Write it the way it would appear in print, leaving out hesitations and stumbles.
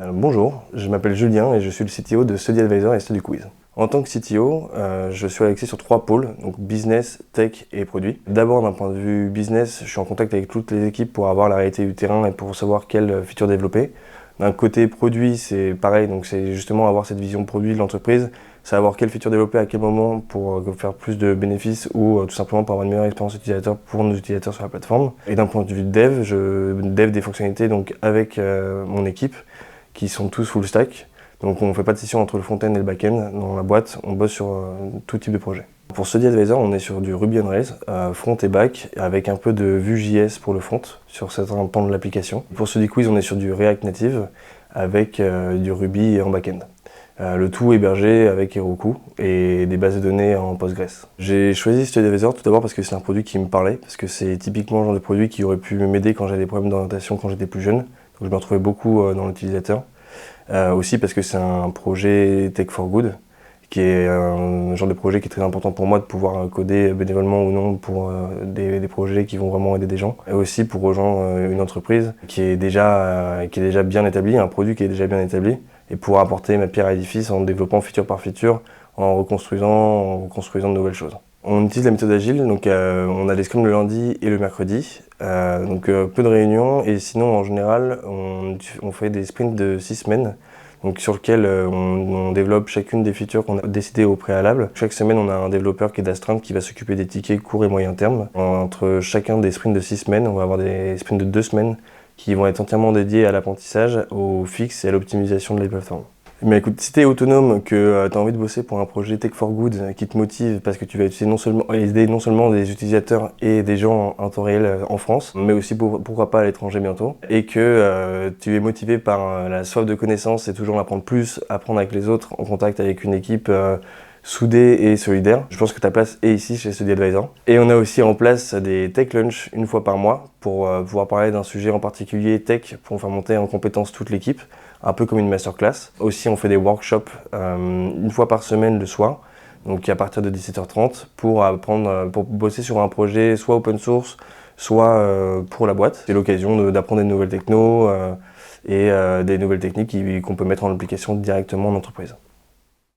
Bonjour, je m'appelle Julien et je suis le CTO de StudyAdvisor et StudyQuiz. En tant que CTO, je suis axé sur 3 pôles, donc business, tech et produit. D'abord, d'un point de vue business, je suis en contact avec toutes les équipes pour avoir la réalité du terrain et pour savoir quelle feature développer. D'un côté produit, c'est pareil, donc c'est justement avoir cette vision produit de l'entreprise, savoir quelle feature développer à quel moment pour faire plus de bénéfices ou tout simplement pour avoir une meilleure expérience utilisateur pour nos utilisateurs sur la plateforme. Et d'un point de vue dev, je dev des fonctionnalités donc avec mon équipe, qui sont tous full stack. Donc on ne fait pas de scission entre le front-end et le back-end. Dans la boîte, on bosse sur tout type de projet. Pour StudyAdvisor, on est sur du Ruby on Rails, front et back, avec un peu de Vue.js pour le front, sur certains pans de l'application. Pour StudyQuiz, on est sur du React Native, avec du Ruby en back-end. Le tout hébergé avec Heroku et des bases de données en Postgres. J'ai choisi StudyAdvisor tout d'abord parce que c'est un produit qui me parlait, parce que c'est typiquement le genre de produit qui aurait pu m'aider quand j'avais des problèmes d'orientation quand j'étais plus jeune. Donc je me retrouvais beaucoup dans l'utilisateur. Aussi parce que c'est un projet Tech for Good, qui est un genre de projet qui est très important pour moi de pouvoir coder bénévolement ou non pour des projets qui vont vraiment aider des gens. Et aussi pour rejoindre une entreprise qui est déjà bien établie, un produit qui est déjà bien établi, et pour apporter ma pierre à l'édifice en développant feature par feature, en reconstruisant de nouvelles choses. On utilise la méthode agile, donc on a des scrums le lundi et le mercredi, peu de réunions, et sinon en général on fait des sprints de 6 semaines, donc sur lesquels on développe chacune des features qu'on a décidées au préalable. Chaque semaine on a un développeur qui est d'astreinte qui va s'occuper des tickets court et moyen terme. Entre chacun des sprints de 6 semaines, on va avoir des sprints de 2 semaines qui vont être entièrement dédiés à l'apprentissage, au fixe et à l'optimisation de la plateforme. Mais écoute, si tu es autonome, que tu as envie de bosser pour un projet Tech for Good qui te motive parce que tu vas aider non seulement des utilisateurs et des gens en temps réel en France, mais aussi pourquoi pas à l'étranger bientôt, et que tu es motivé par la soif de connaissances et toujours en apprendre plus, apprendre avec les autres, en contact avec une équipe soudée et solidaire, je pense que ta place est ici chez StudyAdvisor. Et on a aussi en place des Tech Lunch une fois par mois pour pouvoir parler d'un sujet en particulier tech pour faire monter en compétence toute l'équipe, un peu comme une masterclass. Aussi, on fait des workshops une fois par semaine le soir, donc à partir de 17h30, pour bosser sur un projet soit open source, soit pour la boîte. C'est l'occasion d'apprendre des nouvelles technos et des nouvelles techniques qu'on peut mettre en application directement en entreprise.